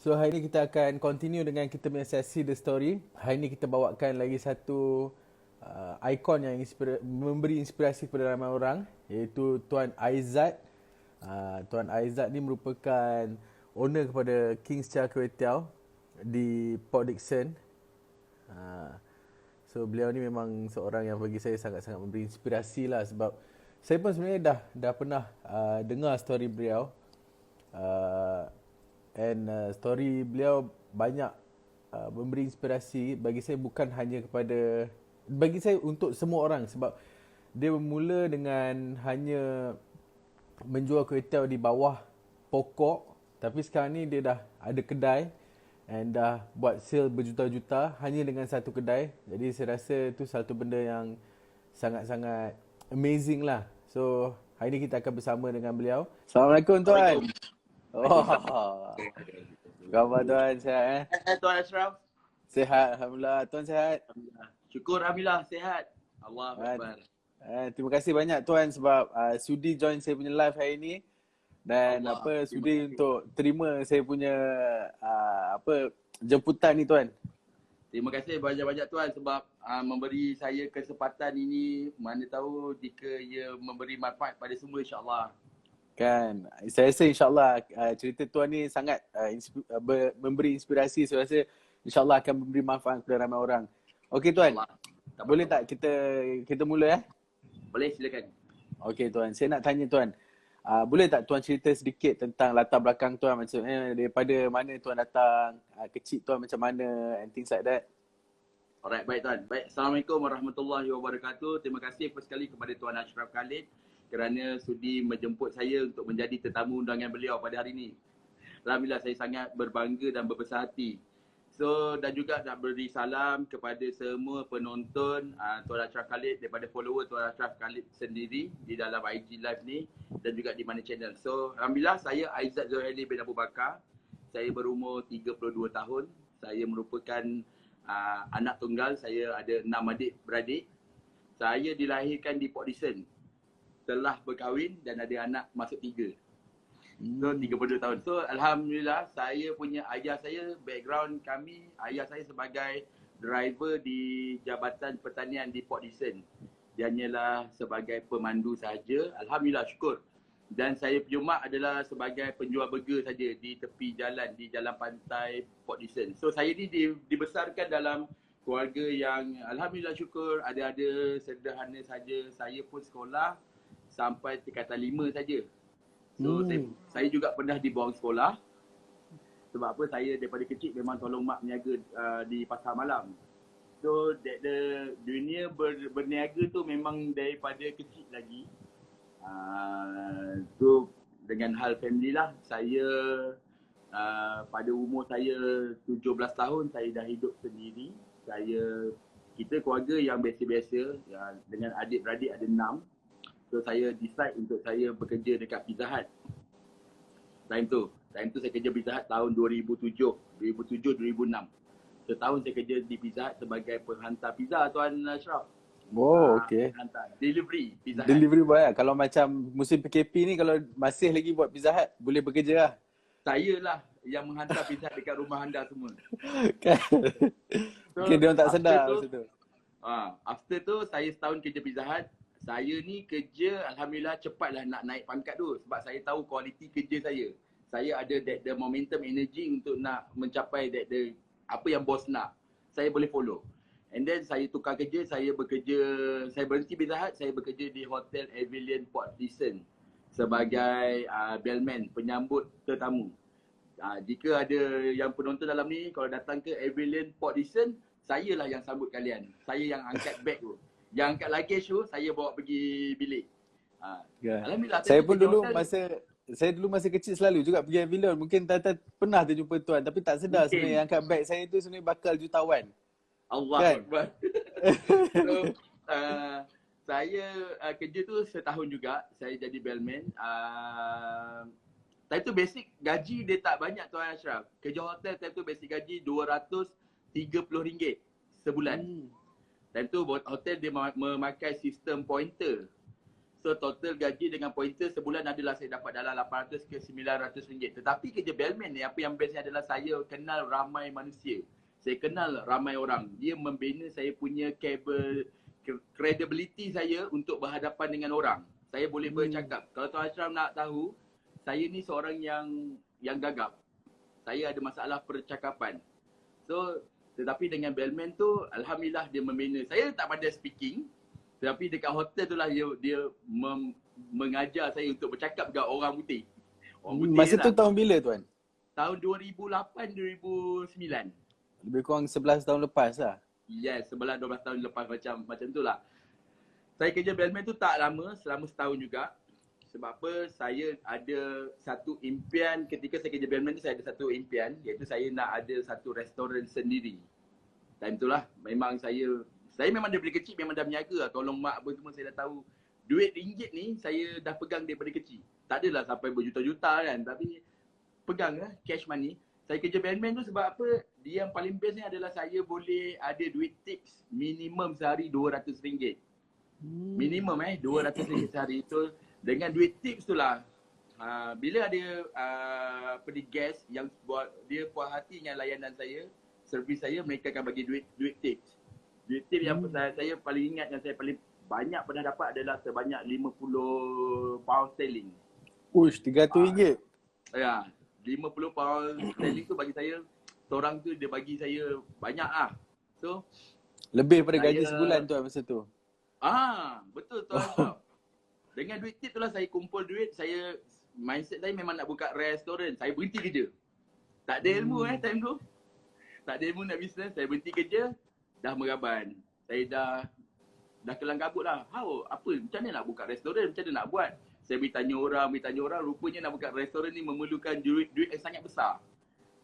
So hari ni kita akan continue dengan kita punya sesi The Story. Hari ni kita bawakan lagi satu ikon yang memberi inspirasi kepada ramai orang, iaitu Tuan Aizat. Tuan Aizat ni merupakan owner kepada King's Cha Kway Teow di Port Dickson. So beliau ni memang seorang yang bagi saya sangat-sangat memberi inspirasi lah, sebab saya pun sebenarnya dah pernah dengar story beliau. Story beliau banyak memberi inspirasi bagi saya, bukan hanya kepada, bagi saya untuk semua orang, sebab dia bermula dengan hanya menjual kuih tiaw di bawah pokok, tapi sekarang ni dia dah ada kedai and dah buat sale berjuta-juta hanya dengan satu kedai. Jadi saya rasa itu satu benda yang sangat-sangat amazing lah. So hari ni kita akan bersama dengan beliau. Assalamualaikum Tuan. Oh, khabar Tuan, sihat Tuan Ashraf? Sihat, Alhamdulillah. Tuan sihat? Alhamdulillah. Syukur, Alhamdulillah, sihat. Allah Akbar. Terima kasih banyak Tuan sebab sudi join saya punya live hari ni. Dan sudi untuk terima saya punya jemputan ni Tuan. Terima kasih banyak-banyak Tuan sebab memberi saya kesempatan ini. Mana tahu jika ia memberi manfaat pada semua, insyaAllah. Kan, saya rasa insyaAllah cerita Tuan ni sangat memberi inspirasi. Saya rasa insyaAllah akan memberi manfaat kepada ramai orang. Okey Tuan, boleh tak kita mula ya? Boleh, silakan. Okey Tuan, saya nak tanya Tuan, boleh tak Tuan cerita sedikit tentang latar belakang Tuan, maksudnya daripada mana Tuan datang, kecil Tuan macam mana and things like that. Alright, baik Tuan. Baik, Assalamualaikum warahmatullahi wabarakatuh. Terima kasih first sekali kepada Tuan Ashraf Khalid kerana sudi menjemput saya untuk menjadi tetamu undangan beliau pada hari ini. Alhamdulillah, saya sangat berbangga dan berbesar hati. So, dan juga nak beri salam kepada semua penonton Tuan Ashraf Khalid daripada follower Tuan Ashraf Khalid sendiri di dalam IG Live ni dan juga di mana channel. So, Alhamdulillah, saya Aizat Zohaili bin Abu Bakar. Saya berumur 32 tahun. Saya merupakan anak tunggal. Saya ada 6 adik-beradik. Saya dilahirkan di Port Dickson. Telah berkahwin dan ada anak masuk 3. So 32 tahun. So Alhamdulillah, saya punya ayah saya, background kami, ayah saya sebagai driver di Jabatan Pertanian di Port Dickson. Dia hanyalah sebagai pemandu sahaja. Alhamdulillah, syukur. Dan saya punya mak adalah sebagai penjual burger saja di tepi jalan, di jalan pantai Port Dickson. So saya ni dibesarkan dalam keluarga yang Alhamdulillah syukur, ada sederhana saja. Saya pun sekolah sampai tingkatan 5 saja. So saya juga pernah dibuang sekolah. Sebab apa, saya daripada kecil memang tolong mak berniaga di pasar malam. So dunia berniaga tu memang daripada kecil lagi. So dengan hal family lah, saya pada umur saya 17 tahun saya dah hidup sendiri. Kita keluarga yang biasa-biasa, dengan adik-beradik ada 6. So saya decide untuk saya bekerja dekat Pizza Hut. Time tu saya kerja Pizza Hut tahun 2007, 2006. Setahun saya kerja di Pizza Hut sebagai penghantar pizza Tuan Ashraf. Oh, okey. Delivery Pizza Hut. Delivery boy lah. Kalau macam musim PKP ni, kalau masih lagi buat Pizza Hut, boleh bekerja lah. Saya lah yang menghantar pizza dekat rumah anda semua. Kan? Okay, dia orang tak sedar masa tu. After tu saya setahun kerja Pizza Hut. Saya ni kerja Alhamdulillah cepatlah nak naik pangkat tu sebab saya tahu kualiti kerja saya. Saya ada the momentum energy untuk nak mencapai apa yang bos nak. Saya boleh follow. And then saya tukar kerja, saya berhenti Pizza Hut, saya bekerja di Hotel Avillion Port Dickson sebagai bellman, penyambut tetamu. Jika ada yang penonton dalam ni, kalau datang ke Avillion Port Dickson, saya lah yang sambut kalian. Saya yang angkat beg tu. Yang angkat luggage tu, saya bawa pergi bilik. Alhamdulillah. Saya dulu masa kecil selalu juga pergi Avillion. Mungkin Tata pernah terjumpa Tuan, tapi tak sedar sebenarnya yang angkat beg saya tu sebenarnya bakal jutawan. Allah kan? Akbar. So, saya kerja tu setahun juga. Saya jadi bellman. Time tu basic gaji dia tak banyak Tuan Ashraf. Kerja hotel time tu basic gaji RM230 sebulan. Time tu hotel dia memakai sistem pointer. So total gaji dengan pointer sebulan adalah saya dapat dalam 800 ke 900 ringgit. Tetapi kerja bellman ni apa yang bestnya adalah saya kenal ramai manusia. Saya kenal ramai orang. Dia membina saya punya credibility saya untuk berhadapan dengan orang. Saya boleh bercakap. Kalau Tuan Ashraf nak tahu, saya ni seorang yang gagap. Saya ada masalah percakapan. So tetapi dengan bellman tu alhamdulillah dia membina. Saya tak pandai speaking. Tapi dekat hotel tu lah dia mengajar saya untuk bercakap dengan orang putih. Orang putih Masa tu lah. tahun bila tuan? Tahun 2008-2009. Lebih kurang 11 tahun lepas lah. Yes, 11-12 tahun lepas macam tu lah. Saya kerja bellman tu tak lama, selama setahun juga. Sebab apa, saya ada satu impian ketika saya kerja bellman tu, saya ada satu impian, iaitu saya nak ada satu restoran sendiri. Time tu lah, memang saya memang daripada kecil memang dah berniaga lah. Tolong mak apa semua saya dah tahu. Duit ringgit ni saya dah pegang daripada kecil. Tak adalah sampai berjuta-juta kan. Tapi pegang lah cash money. Saya kerja bellman tu sebab apa? Dia yang paling best ni adalah saya boleh ada duit tips minimum sehari RM200. Minimum RM200 sehari. So dengan duit tips tu lah. Bila ada guest yang buat dia puas hati dengan layanan saya, servis saya, mereka akan bagi duit tips. Duit tips yang saya paling ingat, yang saya paling banyak pernah dapat adalah sebanyak 50 pound sterling. Uish, RM300. Ya, 50 pound sterling tu bagi saya, seorang tu dia bagi saya banyak lah. So, Lebih daripada gaji saya- sebulan tuan masa tu. betul Tuan Ashraf. Dengan duit tip tu lah saya kumpul duit, mindset saya memang nak buka restoran. Saya berhenti kerja. Tak ada ilmu time tu. Tak ada ilmu nak bisnes, saya berhenti kerja. Dah meraban. Saya dah kelang kabut lah. Macam mana nak buka restoran? Macam mana nak buat? Saya bertanya orang. Rupanya nak buka restoran ni memerlukan duit yang sangat besar.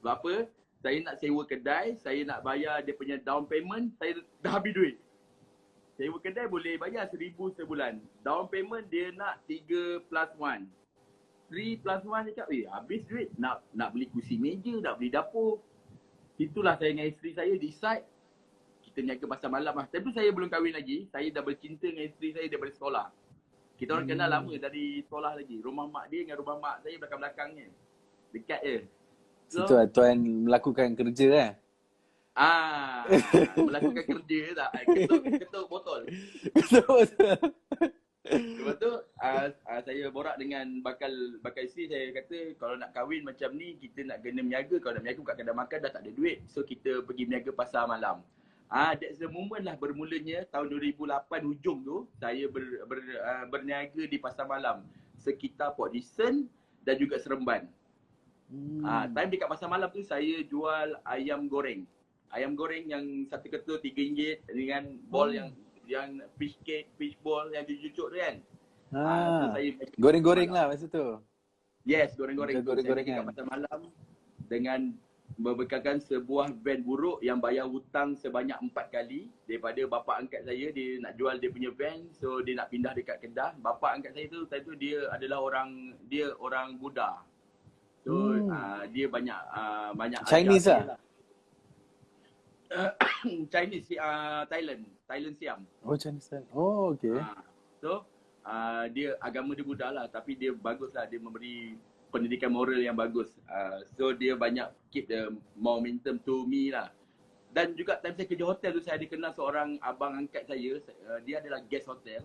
Sebab apa? Saya nak sewa kedai, saya nak bayar dia punya down payment, saya dah habis duit. Sewa kedai boleh bayar RM1,000 sebulan. Down payment dia nak 3+1. 3+1 dia cakap, habis duit. Nak beli kursi meja, nak beli dapur. Itulah saya dengan isteri saya decide kita niaga pasar malam lah. Tapi saya belum kahwin lagi. Saya dah bercinta dengan isteri saya daripada sekolah. Kita orang kenal lama dari sekolah lagi. Rumah mak dia dengan rumah mak saya belakang-belakangnya. Dekat je. Situ lah tuan melakukan kerja lah. Melakukan kerja tak. Ketuk botol. Lepas tu saya borak dengan bakal isteri, saya kata kalau nak kahwin macam ni kita nak kena berniaga. Kalau nak berniaga buka kedai makan dah tak ada duit. So kita pergi berniaga pasar malam. That's the moment lah bermulanya tahun 2008 hujung tu saya berniaga di pasar malam sekitar Port Dickson dan juga Seremban. Time dekat pasar malam tu saya jual ayam goreng. Ayam goreng yang satu ketul RM3 dengan ball yang fish cake, fish ball yang dicucuk tu kan. So saya Goreng-goreng lah masa tu. Yes, goreng-goreng. Goreng-goreng Saya kan. dekat pasar malam dengan membekalkan sebuah van buruk yang bayar hutang sebanyak 4 kali daripada bapa angkat saya. Dia nak jual dia punya van, so dia nak pindah dekat Kedah. Bapa angkat saya tu time tu dia adalah orang Buddha. So dia banyak Chinese ajar Chinese, Thailand Siam. Oh, Chinese. Oh, okay. So dia agama dia Buddha lah, tapi dia bagus lah, dia memberi pendidikan moral yang bagus. So dia banyak keep the momentum to me lah. Dan juga time saya kerja hotel tu saya ada kenal seorang abang angkat saya. Dia adalah guest hotel.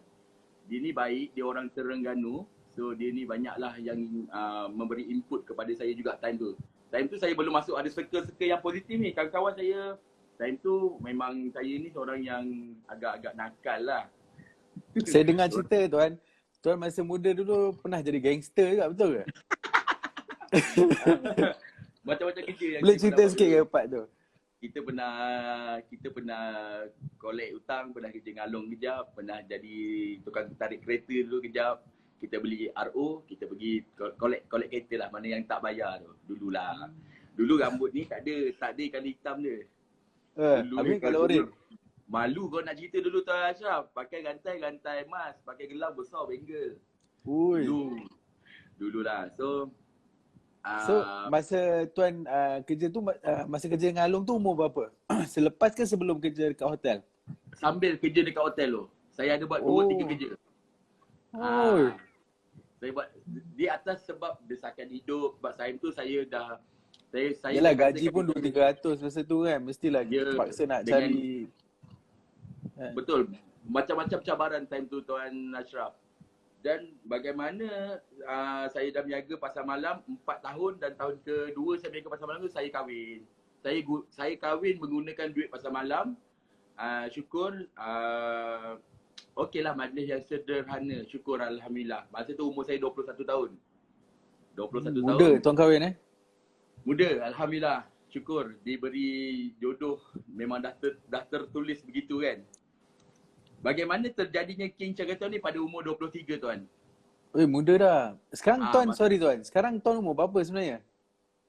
Dia ni baik, dia orang Terengganu. So dia ni banyaklah yang memberi input kepada saya juga time tu. Time tu saya belum masuk ada circle-circle yang positif ni. Kawan-kawan saya time tu memang saya ni seorang yang agak-agak nakal lah. Saya dengar cerita tuan. Tuan masa muda dulu pernah jadi gangster juga, betul ke? Macam-macam kerja yang Boleh kita cerita pernah sikit buat ke dulu. part tu? Kita pernah collect hutang, pernah kerja ngalong kejap, pernah jadi tukang tarik kereta dulu kejap. Kita beli RO, kita pergi collect kereta lah, mana yang tak bayar tu. Dululah. Dulu rambut ni tak ada ikan hitam dia. Dulu Habis ni kalau dulu- oren? Malu kau nak cerita dulu Tuan Ashraf. Pakai rantai emas, pakai gelang besar bangle. Ui. Dululah. So masa tuan kerja tu, masa kerja dengan Along tu umur berapa? Selepas ke sebelum kerja dekat hotel? sambil kerja dekat hotel tu, saya ada buat 2-3 kerja. Oh. Saya buat di atas sebab desakan hidup. Sebab time tu saya dah saya Yalah dah gaji katakan pun betul. 200-300 masa tu kan. Mestilah kita Ya, terpaksa nak dengan cari. betul macam-macam cabaran time tu Tuan Ashraf. Dan bagaimana saya dah berniaga pasar malam 4 tahun dan tahun kedua saya berniaga pasar malam tu saya kahwin. Saya kahwin menggunakan duit pasar malam. Syukur okeylah majlis yang sederhana. Syukur alhamdulillah. Masa tu umur saya 21 tahun. 21 Muda tahun. tuan kahwin Muda, alhamdulillah. Syukur diberi jodoh, memang dah tertulis begitu kan. Bagaimana terjadinya King Caketiaw ni pada umur 23 tuan? Muda dah. Sekarang tuan, Mas- sorry tuan. Sekarang tuan umur berapa sebenarnya?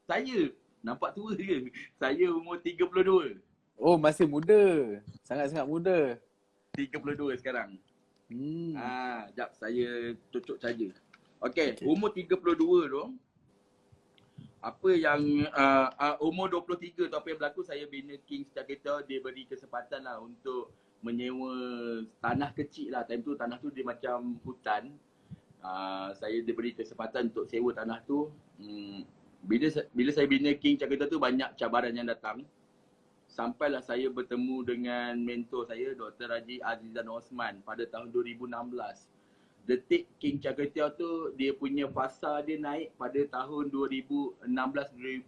Saya nampak tua ke? Saya umur 32. Oh, masih muda. Sangat-sangat muda. 32 sekarang. Jap saya cucuk saja. Okey, Okey. umur 32 tu apa yang umur 23 tu apa yang berlaku, saya bina King Caketiaw, dia beri kesempatan lah untuk menyewa tanah kecil lah. Time tu tanah tu dia macam hutan. Saya diberi kesempatan untuk sewa tanah tu. Bila saya bina King Caketiaw tu banyak cabaran yang datang. Sampailah saya bertemu dengan mentor saya Dr. Haji Azizan Osman pada tahun 2016. Detik King Caketiaw tu dia punya fasa dia naik pada tahun 2016-2017.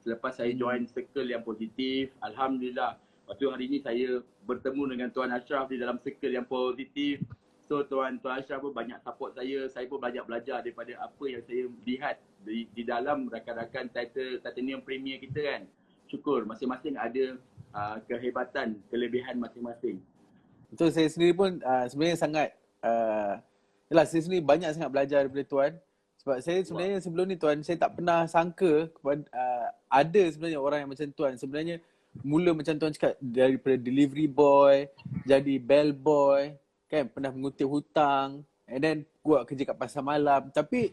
Selepas saya join circle yang positif, alhamdulillah. Lepas tu hari ni saya bertemu dengan Tuan Ashraf di dalam circle yang positif. So Tuan Ashraf pun banyak support saya pun banyak belajar daripada apa yang saya lihat di dalam rakan-rakan Titanium Premier kita kan. Syukur masing-masing ada kehebatan, kelebihan masing-masing. Betul, saya sendiri pun sebenarnya sangat yalah, saya sendiri banyak sangat belajar daripada tuan. Sebab saya sebenarnya sebelum ni tuan, saya tak pernah sangka kepada ada sebenarnya orang yang macam tuan. Sebenarnya mula macam tuan cakap daripada delivery boy, jadi bell boy, kan, pernah mengutip hutang and then buat kerja kat pasar malam. Tapi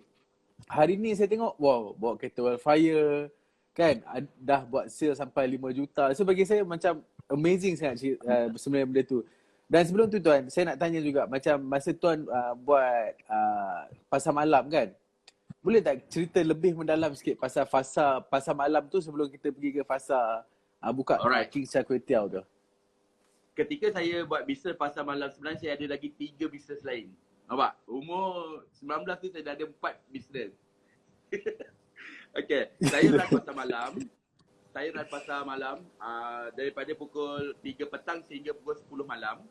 hari ni saya tengok, wow, bawa kereta wildfire, kan, dah buat sale sampai 5 juta. So bagi saya macam amazing sangat sebenarnya benda tu. Dan sebelum tu tuan, saya nak tanya juga macam masa tuan buat pasar malam kan, boleh tak cerita lebih mendalam sikit pasal fasa pasar malam tu sebelum kita pergi ke fasa buka King Caketiaw tu? Ketika saya buat bisnes pasar malam, sebenarnya saya ada lagi 3 bisnes lain. Nampak? Umur 19 tu saya dah ada 4 bisnes. Okey, saya run pasar malam. Saya run pasar malam daripada pukul 3 petang sehingga pukul 10 malam.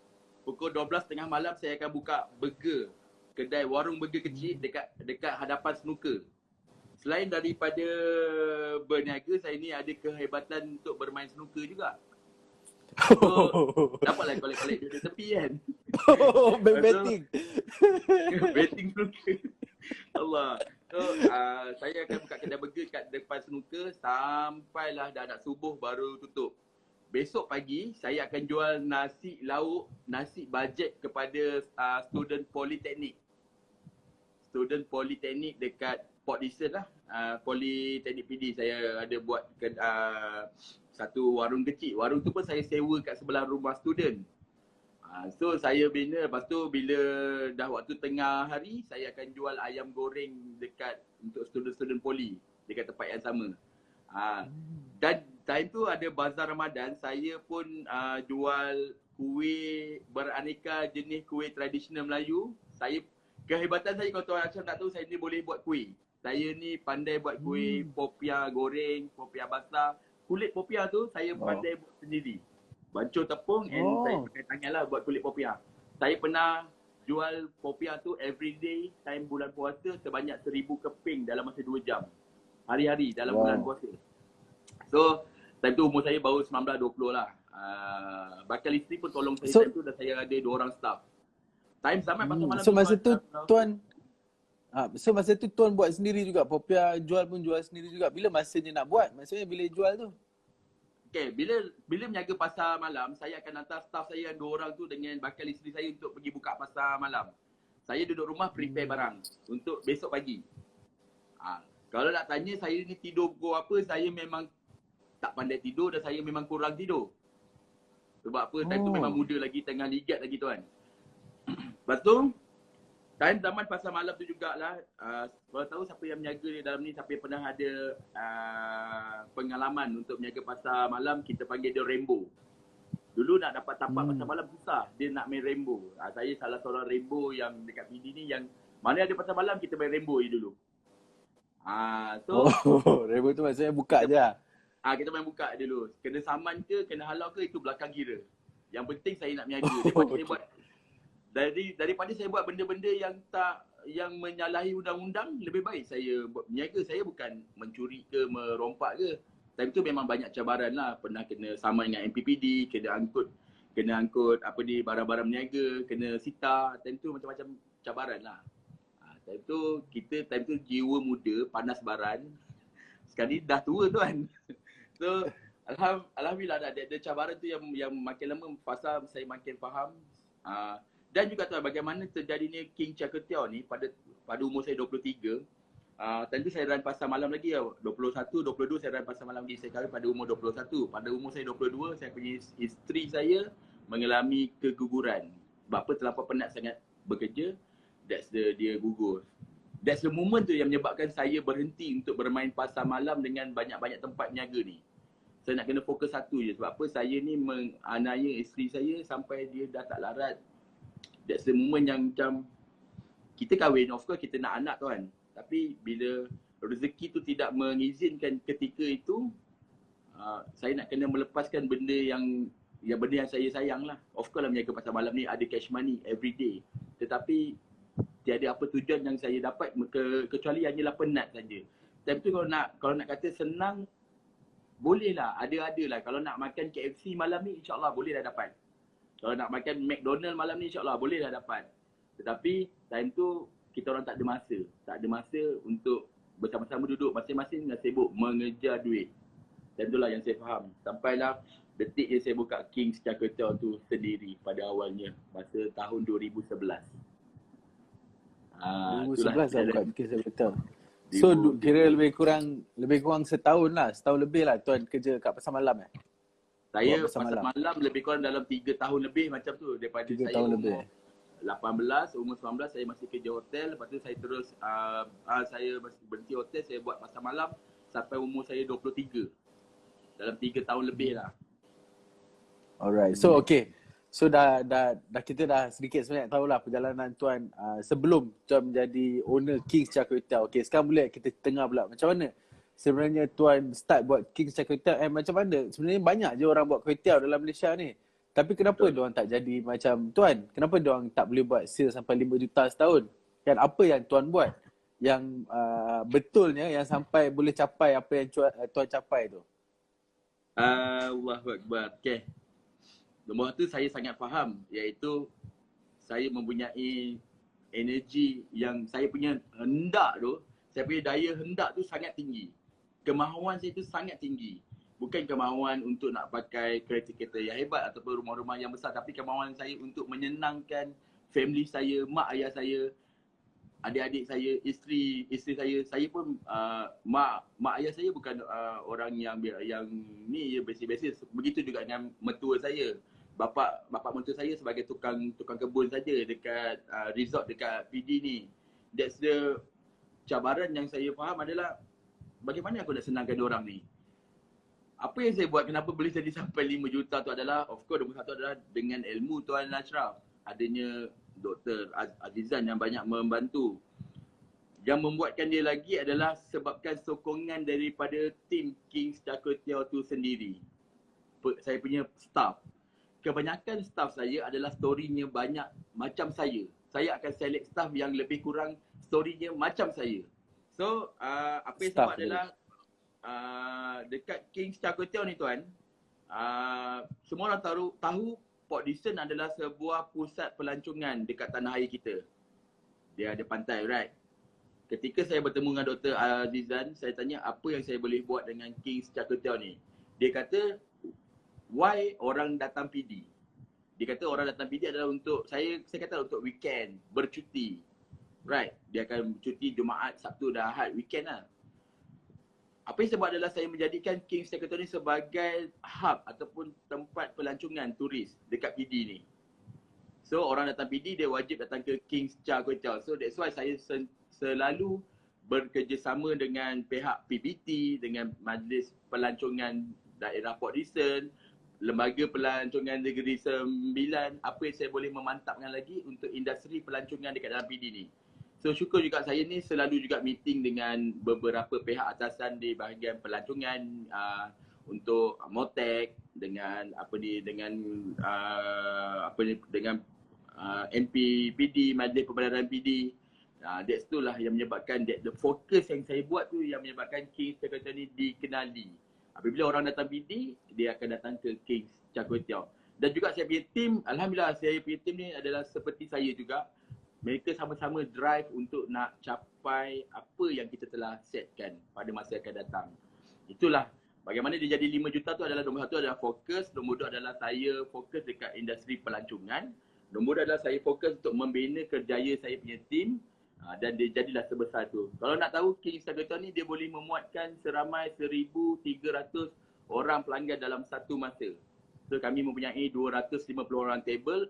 Pukul 12 tengah malam saya akan buka burger. Kedai warung burger kecil dekat hadapan snooker. Selain daripada berniaga, saya ni ada kehebatan untuk bermain snooker juga. So, dapatlah kolek-kolek di tepi kan. Betting. Betting snooker. Allah. So, saya akan buka kedai burger kat depan snooker sampailah dah nak subuh baru tutup. Besok pagi saya akan jual nasi lauk, nasi bajet kepada student politeknik. Student politeknik dekat Port Dickson lah. Politeknik PD saya ada buat satu warung kecil. Warung tu pun saya sewa kat sebelah rumah student. So saya bina, lepas tu bila dah waktu tengah hari saya akan jual ayam goreng dekat untuk student-student poli dekat tempat yang sama. Dan time tu ada bazar Ramadan, saya pun jual kuih beraneka jenis kuih tradisional Melayu. Kehebatan saya, kalau tuan Ashraf tak tahu, saya ni boleh buat kuih. Saya ni pandai buat kuih popia goreng, popia basah. Kulit popia tu saya pandai buat sendiri. Bancur tepung and saya pakai tangan lah buat kulit popia. Saya pernah jual popia tu everyday time bulan puasa sebanyak 1000 keping dalam masa 2 jam. Hari-hari dalam bulan puasa. So, time tu umur saya baru 19-20 lah. Bakal isteri pun tolong saya time tu dan saya ada 2 orang staff. Time zaman pasal malam so masa tu tuan so masa tu tuan buat sendiri juga, popia jual pun jual sendiri juga. Bila masanya nak buat? Maksudnya bila jual tu? Okay, bila menjaga pasar malam, saya akan hantar staff saya yang 2 orang tu dengan bakal isteri saya untuk pergi buka pasar malam. Saya duduk rumah prepare barang untuk besok pagi. Kalau nak tanya saya ni tidur pukul apa, saya memang tak pandai tidur dan saya memang kurang tidur. Sebab apa? Time tu memang muda lagi, tengah ligat lagi tuan. Lepas tu, Time zaman pasar malam tu jugalah, kalau tahu siapa yang berniaga di dalam ni, siapa yang pernah ada pengalaman untuk berniaga pasar malam, kita panggil dia Rainbow. Dulu nak dapat tapak pasar malam susah, dia nak main Rainbow. Saya salah seorang Rainbow yang dekat PD ni, yang mana ada pasar malam kita main Rainbow je dulu. So Rainbow tu maksudnya buka je lah. kita main buka dulu. Kena saman ke, kena halau ke, itu belakang kira. Yang penting saya nak berniaga. Daripada saya buat daripada saya buat benda-benda yang menyalahi undang-undang, lebih baik saya buat berniaga. Saya bukan mencuri ke, merompak ke. Time tu memang banyak cabaran lah. Pernah kena saman dengan MPPD, kena angkut barang-barang berniaga, kena sita. Time tu macam-macam cabaran lah. Time tu jiwa muda, panas baran. Sekali dah tua tuan. So alhamdulillah ada cabaran tu yang makin lama pasal saya makin faham. Dan juga tuan, bagaimana terjadinya King Char-Kway-Teow ni pada umur saya 23. Tentu saya run pasar malam lagi 21, 22 saya run pasar malam lagi. Saya kahwin pada umur 21. Pada umur saya 22, saya punya isteri saya mengalami keguguran. Bapa terlampau penat sangat bekerja. Dia gugur. That's the moment tu yang menyebabkan saya berhenti untuk bermain pasar malam dengan banyak-banyak tempat niaga ni. Saya nak kena fokus satu je. Sebab apa, saya ni menganiaya isteri saya sampai dia dah tak larat. That's the moment yang macam kita kahwin, of course kita nak anak tuan. Tapi bila rezeki tu tidak mengizinkan ketika itu, saya nak kena melepaskan benda yang saya sayang lah. Of course lah, berniaga pasar malam ni ada cash money every day. Tetapi tiada apa tujuan yang saya dapat kecuali hanyalah penat saja. Time tu kalau nak kata senang, boleh lah, ada lah. Kalau nak makan KFC malam ni, insyaAllah boleh dah dapat. Kalau nak makan McDonald malam ni, insyaAllah boleh dah dapat. Tetapi time tu kita orang tak ada masa. Tak ada masa untuk bersama-sama duduk masing-masing dengan sibuk mengejar duit. Dan itulah yang saya faham. Sampailah detik yang saya buka King's Char-Kway-Teow tu sendiri pada awalnya. Masa tahun 2011. 2011 lah buka King's Char-Kway-Teow. So kira lebih kurang setahun lebih lah tuan kerja kat pasar malam Saya pasar malam lebih kurang dalam 3 tahun lebih macam tu. Daripada 3 saya umur 18, umur 19 saya masih kerja hotel. Lepas tu saya terus, saya masih berhenti hotel, saya buat pasar malam sampai umur saya 23. Dalam 3 tahun lebih lah. Alright, so okay. So dah kita dah sedikit sebenarnya tahulah perjalanan tuan sebelum tuan menjadi owner King's Char-Kway-Teow. Okay, sekarang boleh kita tengah pula. Macam mana sebenarnya tuan start buat King's Char-Kway-Teow, macam mana? Sebenarnya banyak je orang buat kway teow dalam Malaysia ni. Tapi kenapa diorang tak jadi macam tuan? Kenapa diorang tak boleh buat sale sampai 5 juta setahun? Kan apa yang tuan buat yang betulnya yang sampai boleh capai apa yang tuan capai tu? Allahu Akbar. Okay. Nombor satu, saya sangat faham, iaitu saya mempunyai energi yang saya punya hendak tu, saya punya daya hendak tu sangat tinggi. Kemahuan saya tu sangat tinggi. Bukan kemahuan untuk nak pakai kereta-kereta yang hebat ataupun rumah-rumah yang besar, tapi kemahuan saya untuk menyenangkan family saya, mak ayah saya, adik-adik saya, isteri saya. Saya pun mak ayah saya bukan orang yang ni ya biasa-biasa. Begitu juga dengan mertua saya. Bapa mentua saya sebagai tukang kebun saja dekat resort dekat PD ni. That's the cabaran yang saya faham adalah bagaimana aku nak senangkan diorang ni. Apa yang saya buat, kenapa boleh jadi sampai 5 juta tu adalah, of course 21 adalah dengan ilmu Tuan Ashraf. Adanya Dr. Azizan yang banyak membantu. Yang membuatkan dia lagi adalah sebabkan sokongan daripada tim King's Char-Kway-Teow tu sendiri. Saya punya staff. Kebanyakan staff saya adalah storynya banyak macam saya. Saya akan select staff yang lebih kurang storynya macam saya. So, apa yang saya buat adalah dekat King's Char-Kway-Teow ni tuan, semua orang tahu Port Dickson adalah sebuah pusat pelancongan dekat tanah air kita. Dia ada pantai, right? Ketika saya bertemu dengan Dr. Azizan, saya tanya apa yang saya boleh buat dengan King's Char-Kway-Teow ni. Dia kata, why orang datang PD? Dia kata orang datang PD adalah untuk, saya kata untuk weekend, bercuti. Right? Dia akan cuti Jumaat, Sabtu dan Ahad, weekend lah. Apa yang saya buat adalah saya menjadikan King's Char-Kway-Teow ni sebagai hub ataupun tempat pelancongan turis dekat PD ni. So orang datang PD dia wajib datang ke King's Char Kway Teow. So that's why saya selalu bekerjasama dengan pihak PBT, dengan Majlis Pelancongan Daerah Port Dickson, Lembaga Pelancongan Negeri Sembilan, apa yang saya boleh memantapkan lagi untuk industri pelancongan dekat dalam PD ni. So syukur juga saya ni selalu juga meeting dengan beberapa pihak atasan di bahagian pelancongan, untuk Motek, dengan MP PD, Majlis Perbendaharaan PD. That's tu lah yang menyebabkan the fokus yang saya buat tu yang menyebabkan King's Char Kway Teow ni dikenali. Apabila orang datang PD, dia akan datang ke King's Char Kway Teow. Dan juga saya punya team, alhamdulillah saya punya team ni adalah seperti saya juga. Mereka sama-sama drive untuk nak capai apa yang kita telah setkan pada masa akan datang. Itulah bagaimana dia jadi 5 juta tu adalah nombor satu adalah fokus, nombor dua adalah saya fokus dekat industri pelancongan. Nombor adalah saya fokus untuk membina kerjaya saya punya team, dan dia jadilah sebesar tu. Kalau nak tahu King's Char Kway Teow ni dia boleh memuatkan seramai 1,300 orang pelanggan dalam satu masa. So kami mempunyai 250 buah table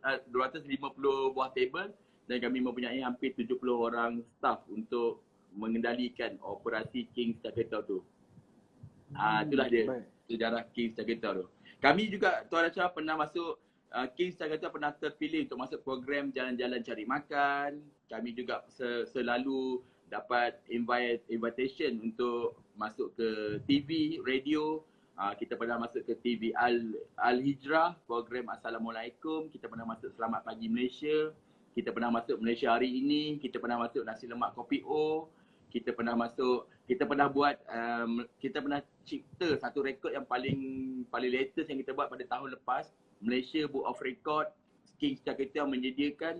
dan kami mempunyai hampir 70 orang staff untuk mengendalikan operasi King's Char Kway Teow tu. Itulah dia sejarah King's Char Kway Teow tu. Kami juga Tuan Rachah pernah masuk King's Char Kway Teow pernah terpilih untuk masuk program Jalan-Jalan Cari Makan. Kami juga selalu dapat invitation untuk masuk ke TV, radio. Kita pernah masuk ke TV Al-Hijrah, program Assalamualaikum. Kita pernah masuk Selamat Pagi Malaysia. Kita pernah masuk Malaysia Hari Ini. Kita pernah masuk Nasi Lemak Kopi O. Kita pernah cipta satu rekod yang paling latest yang kita buat pada tahun lepas. Malaysia Book of Record, King's Char Kway Teow menyediakan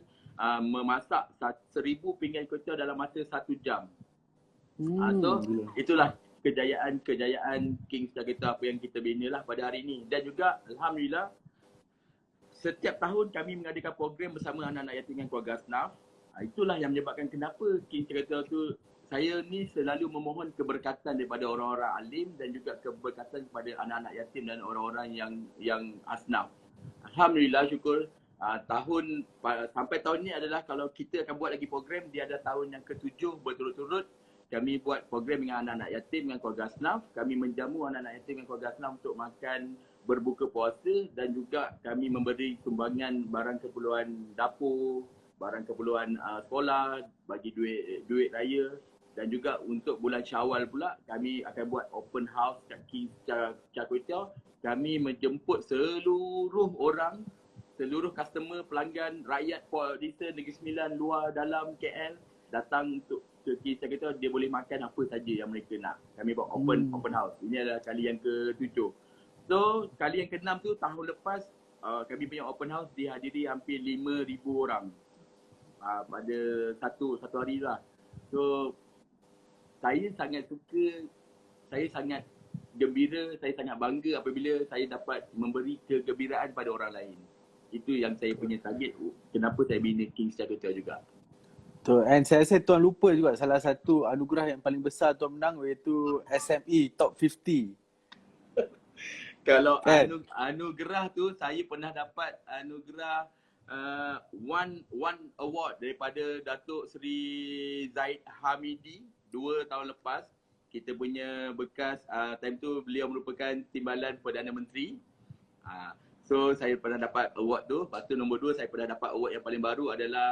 memasak 1,000 pinggan kway teow dalam masa 1 jam. So itulah kejayaan King's Char Kway Teow apa yang kita bina lah pada hari ini. Dan juga alhamdulillah setiap tahun kami mengadakan program bersama anak-anak yatim dan keluarga asnaf. Itulah yang menyebabkan kenapa King's Char Kway Teow tu saya ni selalu memohon keberkatan daripada orang-orang alim dan juga keberkatan kepada anak-anak yatim dan orang-orang yang asnaf. Alhamdulillah syukur sampai tahun ni adalah kalau kita akan buat lagi program, dia ada tahun yang ke-7 berturut-turut kami buat program dengan anak-anak yatim dengan keluarga asnaf. Kami menjamu anak-anak yatim dengan keluarga asnaf untuk makan berbuka puasa dan juga kami memberi sumbangan barang keperluan dapur, barang keperluan sekolah, bagi duit raya. Dan juga untuk bulan Syawal pula kami akan buat open house kat King's Char Kway Teow. Kami menjemput seluruh customer, pelanggan, rakyat Port Dickson, Negeri Sembilan, luar, dalam KL datang untuk ke King's Char Kway Teow. Dia boleh makan apa saja yang mereka nak. Kami buat open house. Ini adalah kali yang ke-7. So kali yang ke-6 tu tahun lepas kami punya open house dihadiri hampir 5,000 orang pada satu hari lah. So saya sangat suka, saya sangat gembira, saya sangat bangga apabila saya dapat memberi kegembiraan pada orang lain. Itu yang saya punya target. Kenapa saya bina King's Char Kway Teow juga. And saya rasa Tuan lupa juga salah satu anugerah yang paling besar Tuan menang, iaitu SME Top 50. Kalau anugerah tu saya pernah dapat anugerah one award daripada Datuk Seri Zaid Hamidi 2 tahun lepas. Kita punya bekas time tu beliau merupakan Timbalan Perdana Menteri. So saya pernah dapat award tu. Lepas tu nombor 2 saya pernah dapat award yang paling baru adalah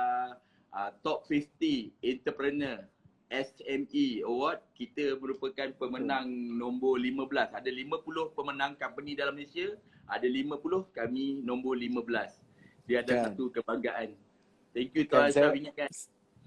Top 50 Entrepreneur SME Award. Kita merupakan pemenang nombor 15. Ada 50 pemenang company dalam Malaysia, ada 50, kami nombor 15. Dia ada satu kebanggaan. Thank you Tuan Ashraf ingatkan.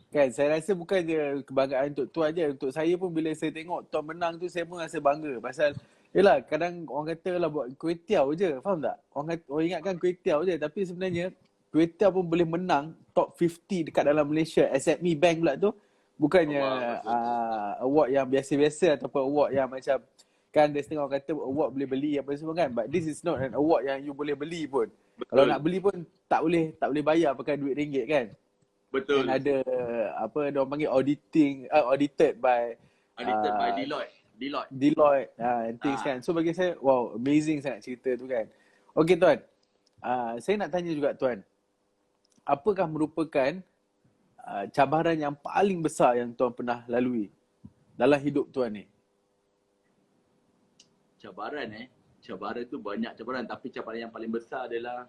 Kan saya rasa bukan je kebanggaan untuk Tuan je, untuk saya pun bila saya tengok Tuan menang tu saya pun rasa bangga. Pasal yelah kadang orang kata lah buat kway teow je, faham tak? Orang ingatkan kway teow je, tapi sebenarnya kway teow pun boleh menang top 50 dekat dalam Malaysia. SME Bank pula tu bukannya award yang biasa-biasa ataupun award yang macam kan ada setengah orang kata award boleh beli apa semua kan, but this is not an award yang you boleh beli pun. Betul. Kalau nak beli pun tak boleh bayar pakai duit ringgit kan. Betul. Dan ada apa dia orang panggil audited by Deloitte and things kan. So bagi saya wow, amazing sangat cerita tu kan. Okey Tuan. Saya nak tanya juga Tuan. apakah merupakan cabaran yang paling besar yang tuan pernah lalui dalam hidup tuan ni? Cabaran Cabaran tu banyak cabaran, tapi cabaran yang paling besar adalah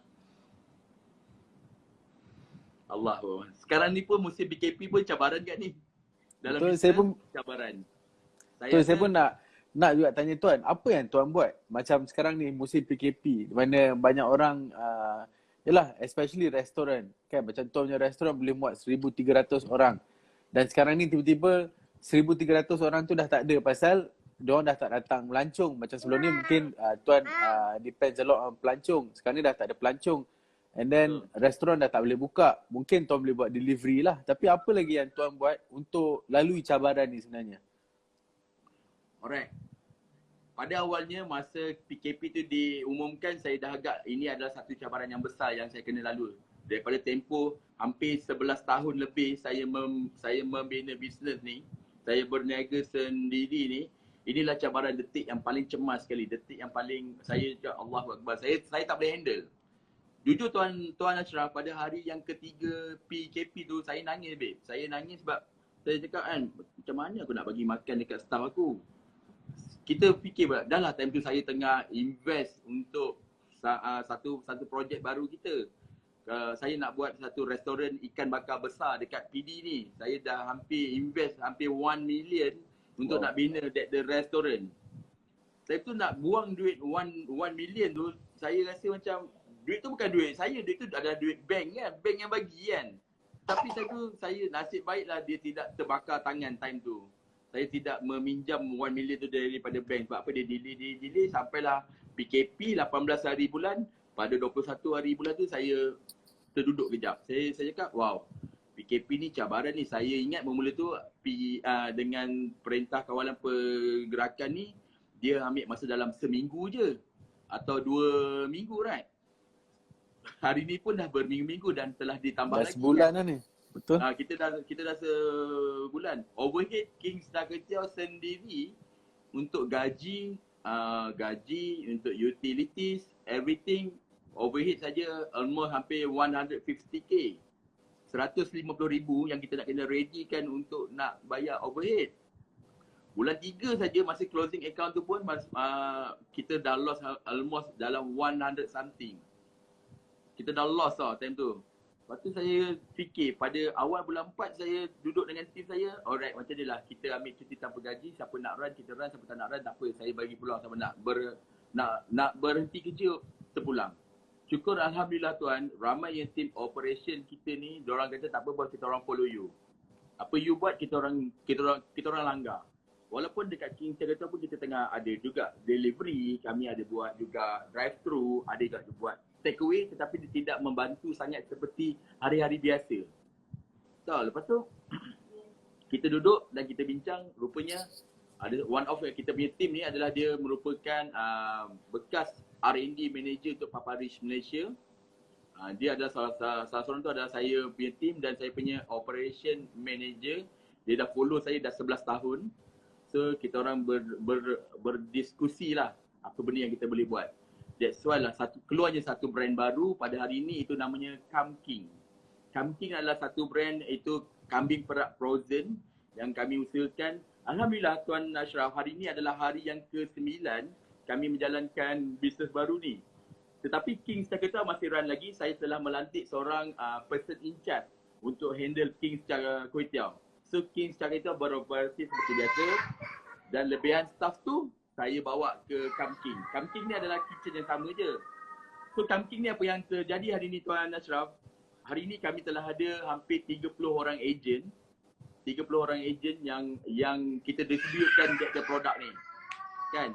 Allah. Sekarang ni pun musim BKP pun cabaran kat ni. Dalam Betul, bisnes cabaran. saya pun nak juga tanya tuan, apa yang tuan buat? Macam sekarang ni musim PKP, di mana banyak orang yalah, especially restoran kan, macam tuan punya restoran boleh muat 1,300 orang. Dan sekarang ni tiba-tiba 1,300 orang tu dah tak ada pasal diorang dah tak datang melancong. Macam sebelum ni mungkin tuan depends a lot on pelancong. Sekarang ni dah tak ada pelancong. And then restoran dah tak boleh buka. Mungkin tuan boleh buat delivery lah. Tapi apa lagi yang tuan buat untuk lalui cabaran ni sebenarnya? Alright. Pada awalnya masa PKP tu diumumkan, saya dah agak ini adalah satu cabaran yang besar yang saya kena lalui. Daripada tempoh hampir 11 tahun lebih saya membina bisnes ni, saya berniaga sendiri ni, inilah cabaran detik yang paling cemas sekali, detik yang paling saya cakap Allahu Akbar. Saya tak boleh handle. Jujur Tuan Ashraf, pada hari yang ketiga PKP tu saya nangis babe. Saya nangis sebab saya cakap kan, macam mana aku nak bagi makan dekat staff aku. Kita fikir pula, dah lah time tu saya tengah invest untuk satu projek baru kita. Saya nak buat satu restoran ikan bakar besar dekat PD ni. Saya dah hampir invest hampir 1 million untuk nak bina the restoran. Saya tu nak buang duit 1 million tu, saya rasa macam duit tu bukan duit saya, duit tu adalah duit bank kan, bank yang bagi kan. Tapi saya nasib baiklah dia tidak terbakar tangan time tu. Saya tidak meminjam 1 million tu daripada bank. Sebab apa, dia delay sampailah PKP 18 hari bulan. Pada 21 hari bulan tu saya terduduk kejap. Saya cakap, wow, PKP ni cabaran ni. Saya ingat bermula tu dengan Perintah Kawalan Pergerakan ni, dia ambil masa dalam seminggu je. Atau 2 minggu, right? Hari ni pun dah berminggu-minggu dan telah ditambah Dah lagi. sebulan dah ni. Betul. Kita dah sebulan. Overhead King Star Ketiau sendiri untuk gaji, untuk utilities, everything, overhead saja almost hampir 150k. 150,000 yang kita nak kena ready kan untuk nak bayar overhead. Bulan 3 saja masa closing account tu pun kita dah lost almost dalam 100 something. Kita dah lost time tu. Lepas tu saya fikir pada awal bulan 4 saya duduk dengan tim saya, alright macam ni lah, kita ambil cuti tanpa gaji, siapa nak run kita run, siapa tak nak run tak apa, saya bagi peluang siapa nak berhenti kerja terpulang. Syukur Alhamdulillah tuan, ramai yang tim operation kita ni, diorang kata tak apa bos, kita orang follow you. Apa you buat kita orang langgar. Walaupun dekat King Jakarta pun kita tengah ada juga delivery, kami ada buat juga drive thru, ada juga buat take away, tetapi dia tidak membantu sangat seperti hari-hari biasa. So, lepas tu kita duduk dan kita bincang, rupanya ada one of kita punya team ni adalah dia merupakan bekas R&D manager untuk Papa Rich Malaysia. Dia adalah salah seorang tu adalah saya punya team dan saya punya operation manager. Dia dah follow saya dah 11 tahun. So kita orang berdiskusi lah apa benda yang kita boleh buat. That's why lah keluarnya satu brand baru pada hari ini, itu namanya Kam King. Kam King adalah satu brand, itu kambing perak frozen yang kami usahakan. Alhamdulillah Tuan Ashraf, hari ini adalah hari yang ke-9 kami menjalankan bisnes baru ni. Tetapi King Star Ketiau masih run lagi. Saya telah melantik seorang person in charge untuk handle King Star Ketiau. So King Star Ketiau beroperasi seperti biasa dan lebihan staff tu saya bawa ke Kam King. Kam King ni adalah kitchen yang sama je. So Kam King ni apa yang terjadi hari ni Tuan Ashraf? Hari ni kami telah ada hampir 30 orang ejen. 30 orang ejen yang kita distributekan dekat produk ni. Kan?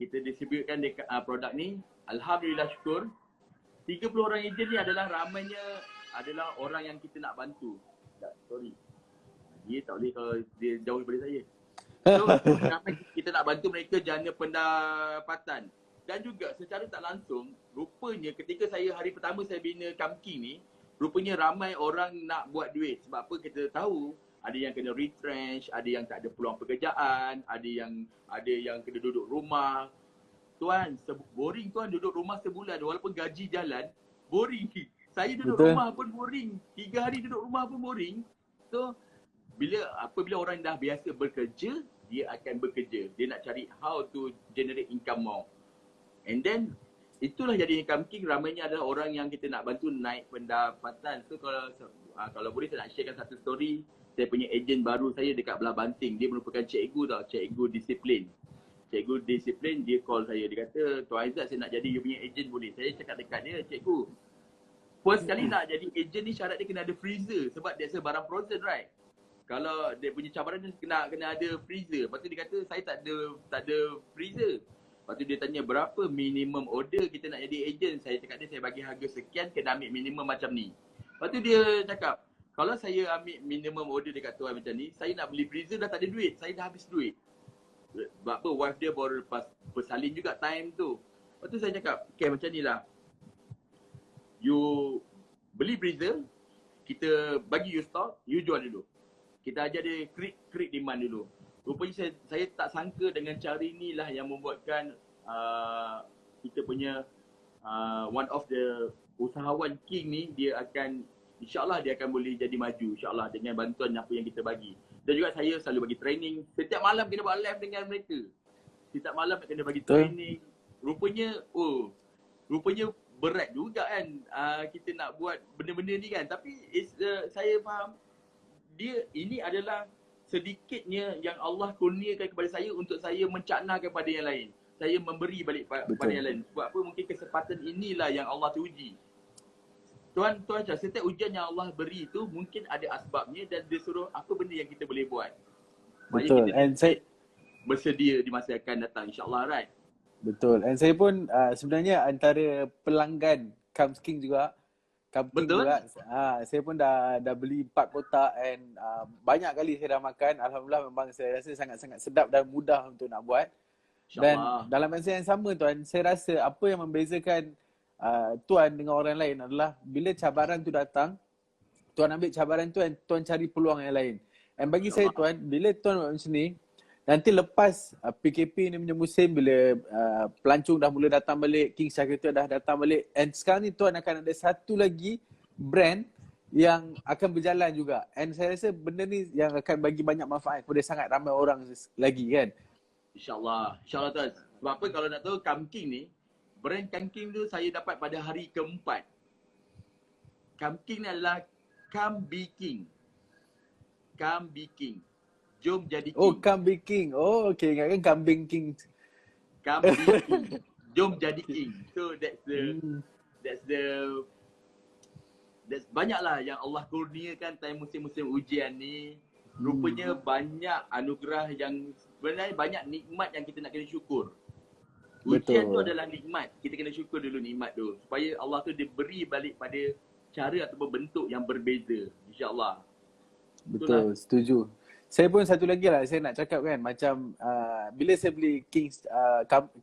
Kita distributekan dekat produk ni. Alhamdulillah syukur. 30 orang ejen ni adalah ramainya adalah orang yang kita nak bantu. Sorry. Dia tak boleh kalau dia jauh daripada saya. So, ramai kita nak bantu mereka jana pendapatan. Dan juga secara tak langsung, rupanya ketika saya hari pertama saya bina Kam King ni, rupanya ramai orang nak buat duit. Sebab apa, kita tahu ada yang kena retrench, ada yang tak ada peluang pekerjaan, ada yang kena duduk rumah. Tuan, boring tuan duduk rumah sebulan walaupun gaji jalan, boring. Saya duduk Betul. rumah pun boring. 3 hari duduk rumah pun boring. So, apabila orang dah biasa bekerja, dia akan bekerja. Dia nak cari how to generate income more. And then, itulah jadi income king. Ramainya adalah orang yang kita nak bantu naik pendapatan. So, kalau boleh saya nak sharekan satu story. Saya punya ejen baru saya dekat Belah Banting. Dia merupakan cikgu tau, cikgu disiplin. Cikgu disiplin, dia call saya. Dia kata, Tuan Aizat, saya nak jadi you punya ejen boleh? Saya cakap dekat dia, cikgu, first kali nak jadi ejen ni syarat dia kena ada freezer. Sebab dia barang frozen, right? Kalau dia punya cabaran dia kena ada freezer. Lepas tu dia kata, saya tak ada freezer. Lepas tu dia tanya, berapa minimum order kita nak jadi ejen? Saya cakap dia, saya bagi harga sekian, kena ambil minimum macam ni. Lepas tu dia cakap, kalau saya ambil minimum order dekat tuan macam ni, saya nak beli freezer dah tak ada duit. Saya dah habis duit. Sebab apa, wife dia baru lepas bersalin juga time tu. Lepas tu saya cakap, okay macam ni lah. You beli freezer, kita bagi you stock, you jual dulu. Kita ajar dia create demand dulu. Rupanya saya tak sangka dengan cara inilah yang membuatkan kita punya one of the usahawan king ni, dia akan, insyaAllah dia akan boleh jadi maju, insyaAllah dengan bantuan apa yang kita bagi. Dan juga saya selalu bagi training. Setiap malam kena buat live dengan mereka. Setiap malam kena bagi training. Rupanya berat juga kan kita nak buat benda-benda ni kan. Tapi saya faham ini adalah sedikitnya yang Allah kurniakan kepada saya untuk saya mencakna kepada yang lain. Saya memberi balik kepada yang lain. Sebab apa, mungkin kesempatan inilah yang Allah uji. Tuan Syah, setiap ujian yang Allah beri tu mungkin ada asbabnya dan dia suruh apa benda yang kita boleh buat. Betul. And saya bersedia di masa akan datang, insyaAllah, right? Betul. And saya pun sebenarnya antara pelanggan Comes King juga. Comes King juga. Saya pun dah beli 4 kotak and banyak kali saya dah makan. Alhamdulillah, memang saya rasa sangat-sangat sedap dan mudah untuk nak buat. Dan dalam masa yang sama tuan, saya rasa apa yang membezakan tuan dengan orang lain adalah bila cabaran tu datang, tuan ambil cabaran tu dan tuan cari peluang yang lain. And bagi saya tuan, bila tuan buat macam ni, nanti lepas PKP ni punya musim, bila pelancong dah mula datang balik, King Syakir dah datang balik, and sekarang ni tuan akan ada satu lagi brand yang akan berjalan juga. And saya rasa benda ni yang akan bagi banyak manfaat kepada sangat ramai orang lagi kan. InsyaAllah tuan. Sebab apa, kalau nak tahu Come King ni, brand Come King tu saya dapat pada hari keempat. Come King ni adalah Come Be King. Come Be King. Jom jadi king. Oh, Come Be King. Oh, okay. Ingatkan Kambing King. Come Be King. Jom jadi king. So that's banyaklah yang Allah kurniakan time musim-musim ujian ni. Rupanya banyak anugerah yang sebenarnya banyak nikmat yang kita nak kena syukur. Ujian tu adalah nikmat. Kita kena syukur dulu nikmat tu. Supaya Allah tu diberi balik pada cara ataupun bentuk yang berbeza. InsyaAllah. Betul, setuju. Saya pun satu lagi lah saya nak cakap kan. Macam bila saya beli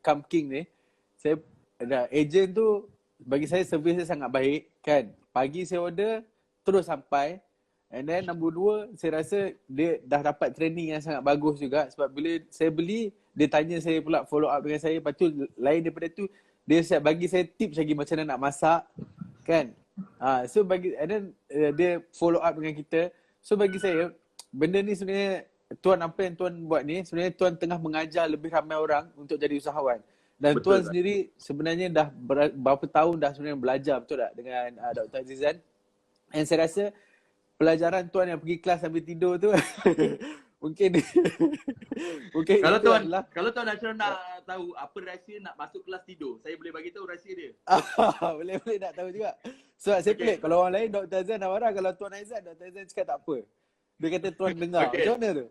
Come King ni, saya ejen tu bagi saya servis dia sangat baik kan. Pagi saya order, terus sampai. And then nombor 2, saya rasa dia dah dapat training yang sangat bagus juga. Sebab bila saya beli, dia tanya saya pula, follow up dengan saya. Lepas tu lain daripada tu, dia siap bagi saya tips lagi macam mana nak masak kan. So and then dia follow up dengan kita. So bagi saya, benda ni sebenarnya tuan, apa yang tuan buat ni, sebenarnya tuan tengah mengajar lebih ramai orang untuk jadi usahawan. Dan betul, tuan sendiri sebenarnya dah berapa tahun dah sebenarnya belajar, betul tak, dengan Dr. Azizan. And saya rasa pelajaran tuan yang pergi kelas sambil tidur tu mungkin kalau tuan Ashraf nak tahu apa rahsia nak masuk kelas tidur, saya boleh bagi tahu rahsia dia. boleh nak tahu juga. Sebab saya pelik kalau orang lain Dr. Azizan dah marah, kalau tuan Aizat, Dr. Azizan cakap tak apa. Dia kata tuan dengar. Macam mana tu?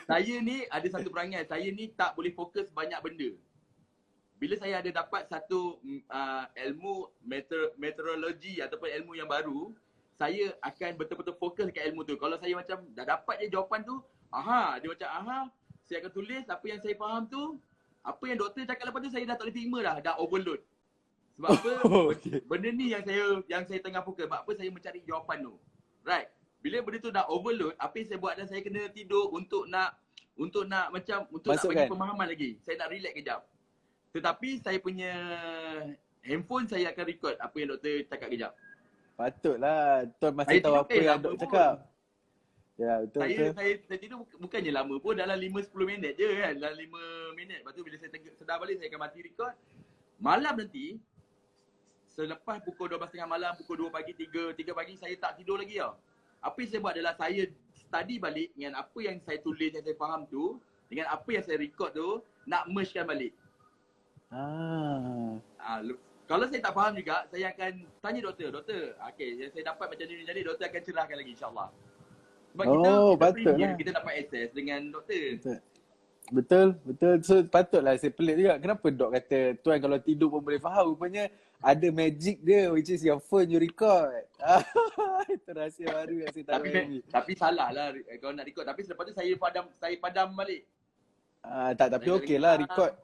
Saya ni ada satu perangai, saya ni tak boleh fokus banyak benda. Bila saya ada dapat satu ilmu meteorologi ataupun ilmu yang baru, saya akan betul-betul fokus ke ilmu tu. Kalau saya macam dah dapat je jawapan tu, dia macam saya akan tulis apa yang saya faham tu, apa yang doktor cakap lepas tu saya dah tak boleh terima dah overload. Sebab apa? Benda ni yang saya tengah fokus. Sebab apa saya mencari jawapan tu. Right. Bila benda tu dah overload, apa yang saya buat adalah saya kena tidur untuk nak bagi pemahaman lagi. Saya nak relax kejap. Tetapi saya punya handphone saya akan record apa yang doktor cakap kejap. Patutlah tuan masih Saya tahu tidur apa yang lama dok pun. cakap. Ya, betul Saya, betul. saya tidur bukannya lama pun, dalam 5-10 minit je kan. Dalam 5 minit. Lepas tu bila saya sedar balik, saya akan mati record. Malam nanti, selepas pukul 12.30 malam, pukul 2 pagi, 3 pagi, saya tak tidur lagi tau. Apa yang saya buat adalah saya study balik dengan apa yang saya tulis, yang saya faham tu, dengan apa yang saya record tu, nak mergekan balik. Kalau saya tak faham juga, saya akan tanya doktor, okay, yang saya dapat macam ni, jadi doktor akan cerahkan lagi insyaAllah. Sebab kita patutlah. kita dapat akses dengan doktor. Betul. So patutlah saya pelik juga. Kenapa dok kata tuan kalau tidur pun boleh faham? Rupanya ada magic dia, which is your phone you record. Itu rahsia baru yang saya tak tahu lagi. Tapi salah lah kalau nak record. Tapi selepas tu saya padam balik. Tapi okey lah record.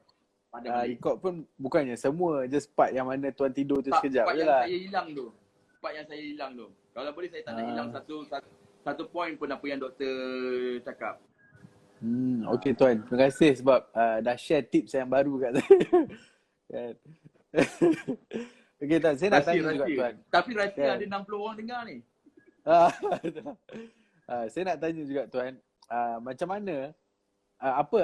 Padam balik. Record pun bukannya semua, just part yang mana tuan tidur tu sekejap part je yang lah. Part yang saya hilang tu. Kalau boleh saya tak nak hilang satu point pun apa yang doktor cakap. Okey tuan, terima kasih sebab dah share tips yang baru kat saya. Kan? Okey tuan, saya nak tanya juga tuan. Tapi rahsia ada 60 orang dengar ni. Saya nak tanya juga tuan, macam mana apa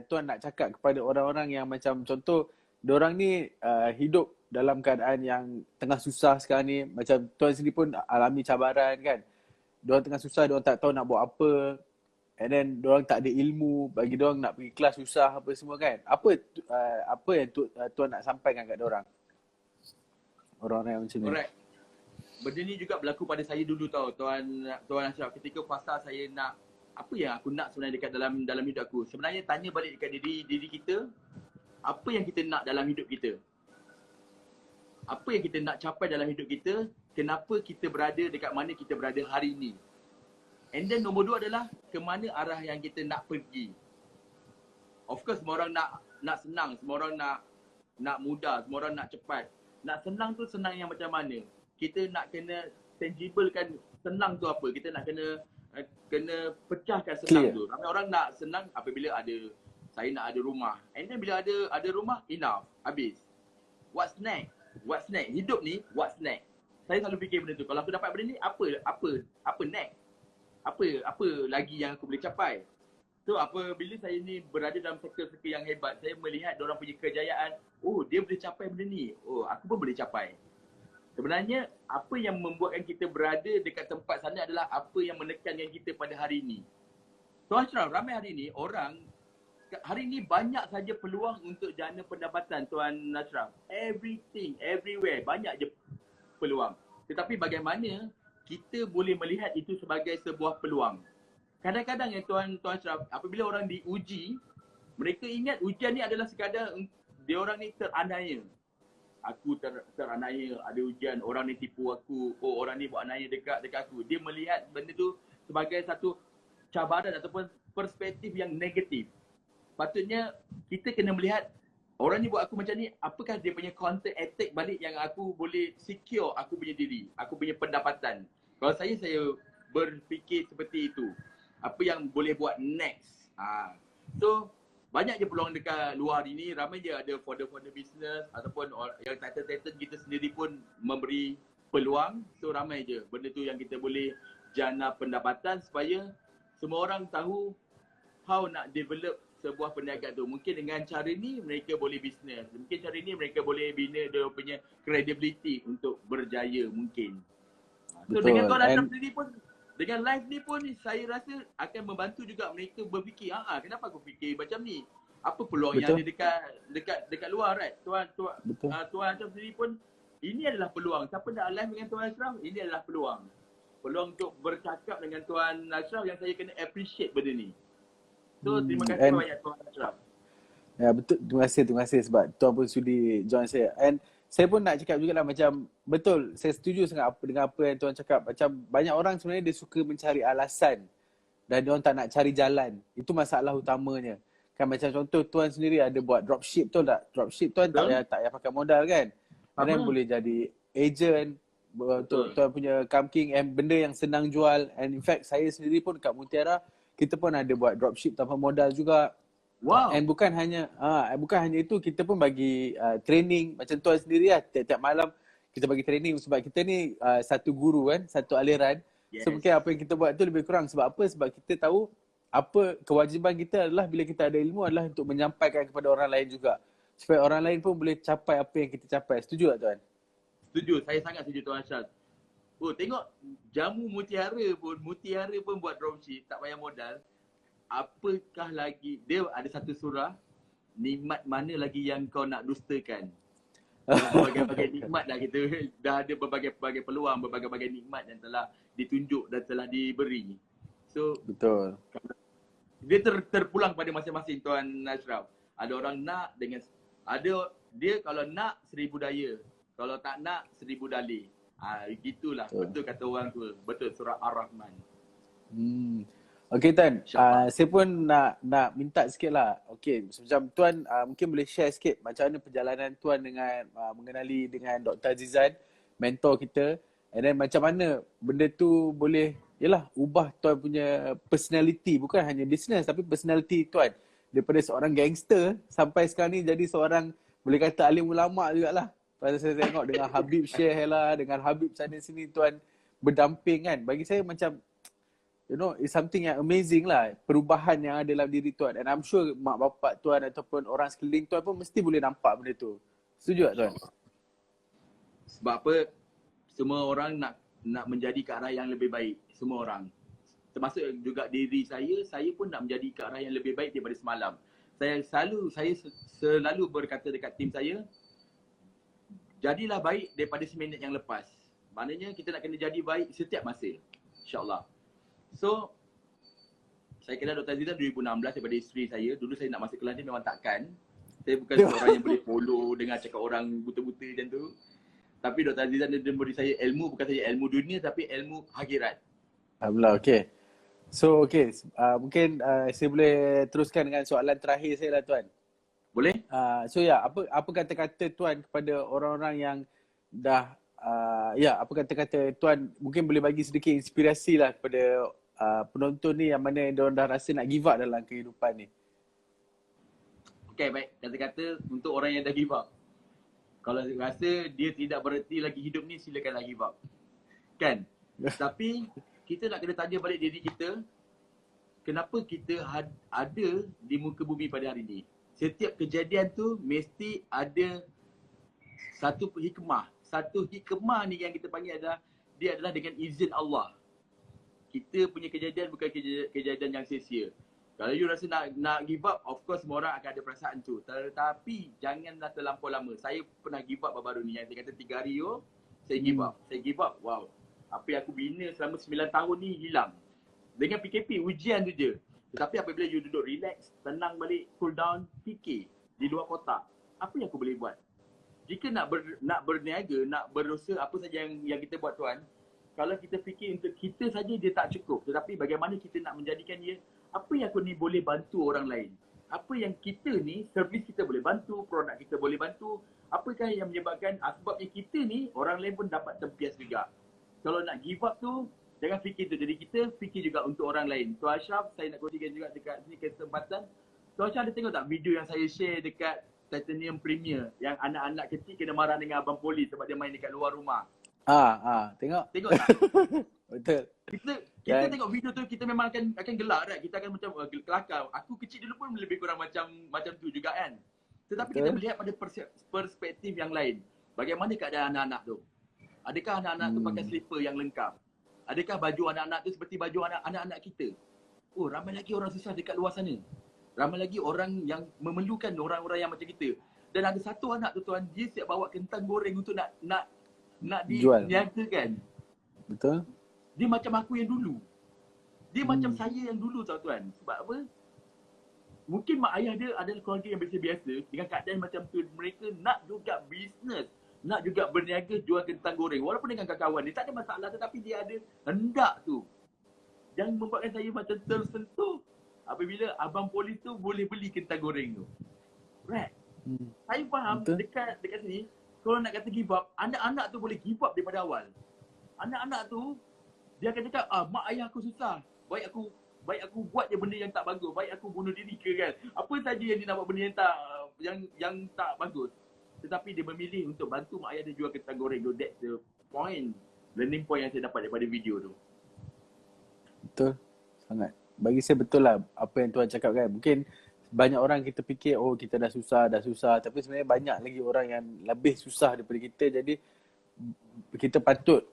tuan nak cakap kepada orang-orang yang macam contoh diorang ni hidup dalam keadaan yang tengah susah sekarang ni, macam tuan sendiri pun alami cabaran kan. Diorang tengah susah, diorang tak tahu nak buat apa. And then diorang tak ada ilmu, bagi diorang nak pergi kelas susah apa semua kan. Apa yang tuan nak sampaikan kat diorang? Orang-orang yang macam ni. Correct. Benda ni juga berlaku pada saya dulu tau, Tuan Ashraf. Ketika fasa saya nak, apa yang aku nak sebenarnya dekat dalam hidup aku. Sebenarnya tanya balik dekat diri kita, apa yang kita nak dalam hidup kita? Apa yang kita nak capai dalam hidup kita? Kenapa kita berada dekat mana kita berada hari ini? And then nombor 2 adalah ke mana arah yang kita nak pergi. Of course semua orang nak senang, semua orang nak mudah, semua orang nak cepat. Nak senang tu senang yang macam mana? Kita nak kena tangible kan senang tu apa? Kita nak kena pecahkan senang tu. Ramai orang nak senang apabila saya nak ada rumah. And then bila ada rumah, enough, habis. What's next? Hidup ni what's next? Saya selalu fikir benda tu. Kalau aku dapat benda ni, apa next? Apa lagi yang aku boleh capai? So apabila saya ni berada dalam sektor-sektor yang hebat, saya melihat diorang punya kejayaan. Oh, dia boleh capai benda ni. Oh, aku pun boleh capai. Sebenarnya apa yang membuatkan kita berada dekat tempat sana adalah apa yang menekankan kita pada hari ini. Tuan Ashraf, ramai hari ini orang hari ini banyak saja peluang untuk jana pendapatan Tuan Ashraf. Everything, everywhere, banyak je peluang. Tetapi bagaimana kita boleh melihat itu sebagai sebuah peluang? Kadang-kadang Tuan Ashraf, apabila orang diuji, mereka ingat ujian ni adalah sekadar dia orang ni teraniaya. Aku teraniaya, ada ujian, orang ni tipu aku, oh orang ni buat aniaya dekat aku. Dia melihat benda tu sebagai satu cabaran ataupun perspektif yang negatif. Patutnya kita kena melihat orang ni buat aku macam ni, apakah dia punya counter attack balik yang aku boleh secure aku punya diri, aku punya pendapatan. Kalau saya berfikir seperti itu. Apa yang boleh buat next. So banyak je peluang dekat luar hari ni, ramai je ada founder business ataupun yang title kita sendiri pun memberi peluang. So ramai je benda tu yang kita boleh jana pendapatan supaya semua orang tahu how nak develop sebuah perniagaan tu. Mungkin dengan cara ni mereka boleh bisnes. Mungkin cara ni mereka boleh bina dia punya credibility untuk berjaya mungkin. So Betul. dengan Tuan Ashraf sendiri pun, dengan live ni pun saya rasa akan membantu juga mereka berfikir, kenapa aku fikir macam ni? Apa peluang yang ada dekat luar, right? Tuan Ashraf sendiri pun, ini adalah peluang. Siapa nak live dengan Tuan Ashraf, ini adalah peluang. Peluang untuk bercakap dengan Tuan Ashraf yang saya kena appreciate benda ni. So terima kasih banyak Tuan Ashraf. Ya betul, terima kasih sebab tuan pun sudi join saya. And saya pun nak cakap jugalah macam betul, saya setuju sangat dengan apa yang tuan cakap. Macam banyak orang sebenarnya dia suka mencari alasan dan dia orang tak nak cari jalan. Itu masalah utamanya. Kan macam contoh tuan sendiri ada buat dropship, betul tak? Dropship tuan tak payah pakai modal kan? Dan boleh jadi agent, tuan punya Kamking and benda yang senang jual. And in fact saya sendiri pun kat Mutiara kita pun ada buat dropship tanpa modal juga. Wow. And bukan hanya itu, kita pun bagi training macam tuan sendiri lah. Tiap-tiap malam kita bagi training sebab kita ni satu guru kan, satu aliran. So Yes. mungkin apa yang kita buat tu lebih kurang sebab apa? Sebab kita tahu apa kewajiban kita adalah bila kita ada ilmu adalah untuk menyampaikan kepada orang lain juga. Supaya orang lain pun boleh capai apa yang kita capai. Setuju tak tuan? Setuju, saya sangat setuju Tuan Ashad. Oh, tengok jamu Mutiara pun buat dropship, tak payah modal. Apakah lagi, dia ada satu surah, nikmat mana lagi yang kau nak dustakan? Berbagai-bagai nikmat dah kita dah ada berbagai-bagai peluang, berbagai-bagai nikmat yang telah ditunjuk dan telah diberi. So Betul. dia terpulang pada masing-masing Tuan Ashraf. Ada orang nak dengan dia kalau nak 1000 daya, kalau tak nak 1000 dalih. Gitulah. Betul kata orang tua. Betul surah Ar-Rahman. Okay Tuan, InsyaAllah. saya pun nak minta sikit lah. Okay, macam Tuan mungkin boleh share sikit macam mana perjalanan Tuan dengan mengenali dengan Dr. Azizan, mentor kita. And then macam mana benda tu boleh, yelah, ubah Tuan punya personality. Bukan hanya business tapi personality Tuan. Daripada seorang gangster sampai sekarang ni jadi seorang, boleh kata alim ulama' jugalah. Pasal saya tengok dengan Habib share lah, dengan Habib sana sini Tuan berdamping kan. Bagi saya macam, you know, it's something yang amazing lah, perubahan yang ada dalam diri Tuan. And I'm sure mak bapak Tuan ataupun orang sekeliling Tuan pun mesti boleh nampak benda tu. Setuju tak Tuan? Sebab apa? Semua orang nak menjadi ke arah yang lebih baik. Semua orang. Termasuk juga diri saya pun nak menjadi ke arah yang lebih baik daripada semalam. Saya selalu berkata dekat tim saya, jadilah baik daripada seminit yang lepas. Maknanya kita nak kena jadi baik setiap masa. InsyaAllah. So, saya kenal Dr. Azizan 2016 daripada isteri saya. Dulu saya nak masuk kelas ni memang takkan. Saya bukan seorang yang boleh follow dengar cakap orang buta-buta macam tu. Tapi Dr. Azizan dia memberi saya ilmu, bukan saja ilmu dunia tapi ilmu akhirat. Alhamdulillah, okay. So, okay. Mungkin saya boleh teruskan dengan soalan terakhir saya lah Tuan. Boleh? So ya, apa kata-kata Tuan kepada orang-orang yang dah apa kata-kata Tuan mungkin boleh bagi sedikit inspirasi lah kepada penonton ni yang mana diorang dah rasa nak give up dalam kehidupan ni. Okay, baik. Kata-kata untuk orang yang dah give up. Kalau rasa dia tidak bererti lagi hidup ni, silakanlah give up. Kan? Tapi kita nak kena tanya balik diri kita, kenapa kita ada di muka bumi pada hari ni? Setiap kejadian tu mesti ada satu hikmah. Satu hikmah ni yang kita panggil adalah, dia adalah dengan izin Allah. Kita punya kejadian bukan kejadian yang sia-sia. Kalau you rasa nak give up, of course semua orang akan ada perasaan tu. Tetapi janganlah terlampau lama. Saya pernah give up baru-baru ni. Yang saya kata 3 hari saya give up. Saya give up, wow. Apa yang aku bina selama 9 tahun ni hilang. Dengan PKP, ujian tu je. Tetapi apabila you duduk relax, tenang balik, cool down, fikir di luar kotak. Apa yang aku boleh buat? Jika nak berniaga, nak berusaha apa saja yang kita buat Tuan, kalau kita fikir untuk kita saja dia tak cukup. Tetapi bagaimana kita nak menjadikan dia, apa yang aku ni boleh bantu orang lain? Apa yang kita ni, servis kita boleh bantu, produk kita boleh bantu. Apakah yang menyebabkan sebabnya kita ni, orang lain pun dapat tempias juga. Kalau nak give up tu, jangan fikir tu. Jadi kita fikir juga untuk orang lain. Tuan Ashraf, saya nak kongsikan juga dekat sini kesempatan. Tuan Ashraf ada tengok tak video yang saya share dekat Titanium Premier yang anak-anak kecil kena marah dengan abang polis sebab dia main dekat luar rumah? Tengok. Tengok tak? Betul. Kita tengok video tu, kita memang akan gelak kan? Kita akan macam kelakar. Aku kecil dulu pun lebih kurang macam tu juga kan. Tetapi kita melihat pada perspektif yang lain. Bagaimana keadaan anak-anak tu? Adakah anak-anak tu pakai slipper yang lengkap? Adakah baju anak-anak tu seperti baju anak-anak kita? Oh, ramai lagi orang susah dekat luar sana. Ramai lagi orang yang memerlukan orang-orang yang macam kita. Dan ada satu anak tu Tuan, dia siap bawa kentang goreng untuk nak diniagakan. Betul. Dia macam aku yang dulu. Dia macam saya yang dulu Tuan. Sebab apa? Mungkin mak ayah dia adalah keluarga yang biasa-biasa. Dengan keadaan macam tu, mereka nak juga bisnes. Nak juga berniaga jual kentang goreng. Walaupun dengan kawan dia tak ada masalah, tetapi dia ada hendak tu. Yang membuatkan saya macam tersentuh apabila abang polis tu boleh beli kentang goreng tu. Right? Saya faham dekat sini, kalau nak kata give up, anak-anak tu boleh give up daripada awal. Anak-anak tu, dia akan cakap, mak ayah aku susah. Baik aku buat je benda yang tak bagus. Baik aku bunuh diri ke kan. Apa saja yang dia nak buat benda yang tak bagus. tetapi dia memilih untuk bantu mak ayah dia jual kentang goreng tu. That's the point, learning point yang saya dapat daripada video tu. Betul. Sangat. Bagi saya betul lah apa yang Tuan cakap kan. Mungkin banyak orang kita fikir, oh kita dah susah. Tapi sebenarnya banyak lagi orang yang lebih susah daripada kita. Jadi kita patut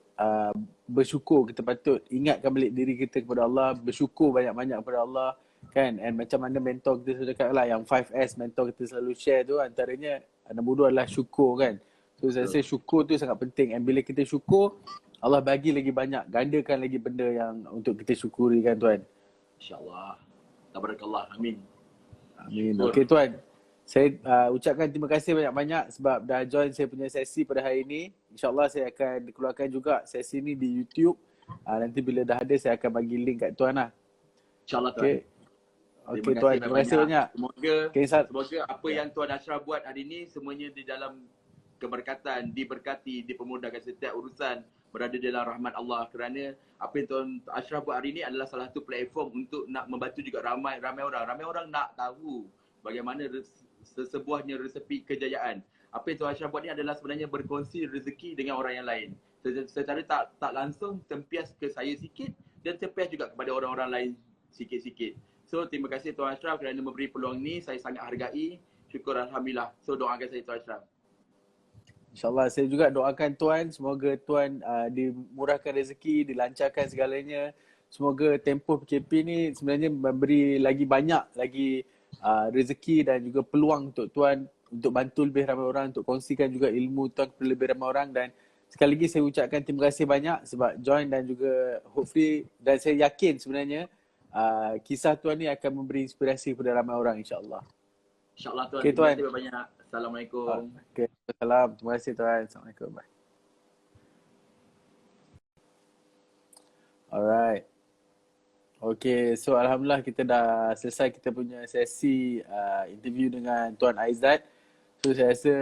bersyukur, kita patut ingatkan balik diri kita kepada Allah, bersyukur banyak-banyak kepada Allah kan. And macam mana mentor kita sudah cakap lah, yang 5S mentor kita selalu share tu, antaranya nombor 2 adalah syukur kan. So saya rasa syukur tu sangat penting. And bila kita syukur, Allah bagi lagi banyak, gandakan lagi benda yang untuk kita syukuri kan Tuan. InsyaAllah. Tabarakallah. Amin. Amin. Okey Tuan, saya ucapkan terima kasih banyak-banyak sebab dah join saya punya sesi pada hari ini. InsyaAllah saya akan keluarkan juga sesi ni di YouTube. Nanti bila dah ada saya akan bagi link kat Tuan lah. InsyaAllah Tuan. Okay. Okey Tuan, terima kasih banyak. Semoga apa yang Tuan Ashraf buat hari ini semuanya di dalam keberkatan, diberkati, dipermudahkan setiap urusan, berada dalam rahmat Allah. Kerana apa yang Tuan Ashraf buat hari ini adalah salah satu platform untuk nak membantu juga ramai orang. Ramai orang nak tahu bagaimana sesebuahnya resepi kejayaan. Apa yang Tuan Ashraf buat ni adalah sebenarnya berkongsi rezeki dengan orang yang lain. Secara tak langsung tempias ke saya sikit dan tempias juga kepada orang-orang lain sikit-sikit. So terima kasih Tuan Ashraf kerana memberi peluang ni, saya sangat hargai. Syukur Alhamdulillah. So doakan saya Tuan Ashraf. InsyaAllah saya juga doakan Tuan, semoga Tuan dimurahkan rezeki, dilancarkan segalanya. Semoga tempoh PKP ni sebenarnya memberi lagi banyak lagi rezeki dan juga peluang untuk Tuan untuk bantu lebih ramai orang, untuk kongsikan juga ilmu Tuan kepada lebih ramai orang. Dan sekali lagi saya ucapkan terima kasih banyak sebab join dan juga hopefully, dan saya yakin sebenarnya kisah Tuan ni akan memberi inspirasi kepada ramai orang insyaAllah. InsyaAllah Tuan. Okay, Tuan. Terima kasih banyak. Assalamualaikum. Okay. Salam. Terima kasih Tuan. Assalamualaikum. Bye. Alright. Okay, so Alhamdulillah kita dah selesai kita punya sesi interview dengan Tuan Aizat. So saya rasa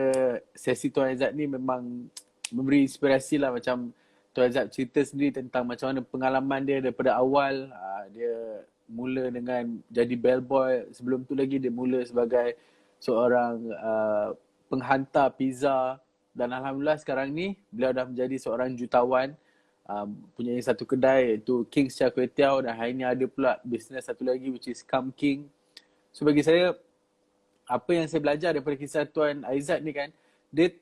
sesi Tuan Aizat ni memang memberi inspirasi lah. Macam Tuan Aizat cerita sendiri tentang macam mana pengalaman dia daripada awal. Dia mula dengan jadi bellboy. Sebelum tu lagi dia mula sebagai seorang penghantar pizza. Dan Alhamdulillah sekarang ni beliau dah menjadi seorang jutawan. Punya satu kedai iaitu King's Char Kway Teow, dan hari ni ada pula bisnes satu lagi which is Come King. So bagi saya, apa yang saya belajar daripada kisah Tuan Aizat ni kan, dia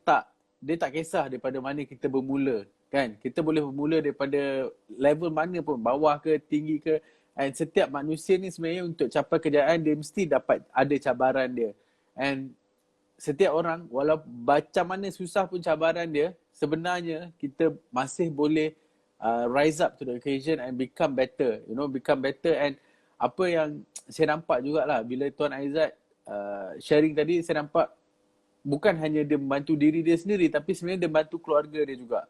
tak kisah daripada mana kita bermula kan. Kita boleh bermula daripada level mana pun, bawah ke tinggi ke, and setiap manusia ni sebenarnya untuk capai kejayaan dia mesti dapat ada cabaran dia. And setiap orang walau macam mana susah pun cabaran dia, sebenarnya kita masih boleh rise up to the occasion and become better, become better. And apa yang saya nampak jugalah bila Tuan Aizat sharing tadi, saya nampak bukan hanya dia membantu diri dia sendiri, tapi sebenarnya dia bantu keluarga dia juga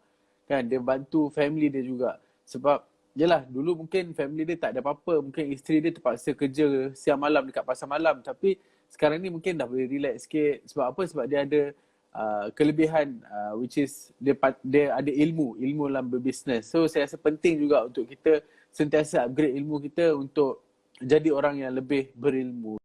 kan, dia bantu family dia juga. Sebab yelah, dulu mungkin family dia tak ada apa-apa, mungkin isteri dia terpaksa kerja siang malam dekat pasar malam, tapi sekarang ni mungkin dah boleh relax sikit. Sebab apa? Sebab dia ada kelebihan which is dia ada ilmu dalam berbisnes. So saya rasa penting juga untuk kita sentiasa upgrade ilmu kita untuk jadi orang yang lebih berilmu.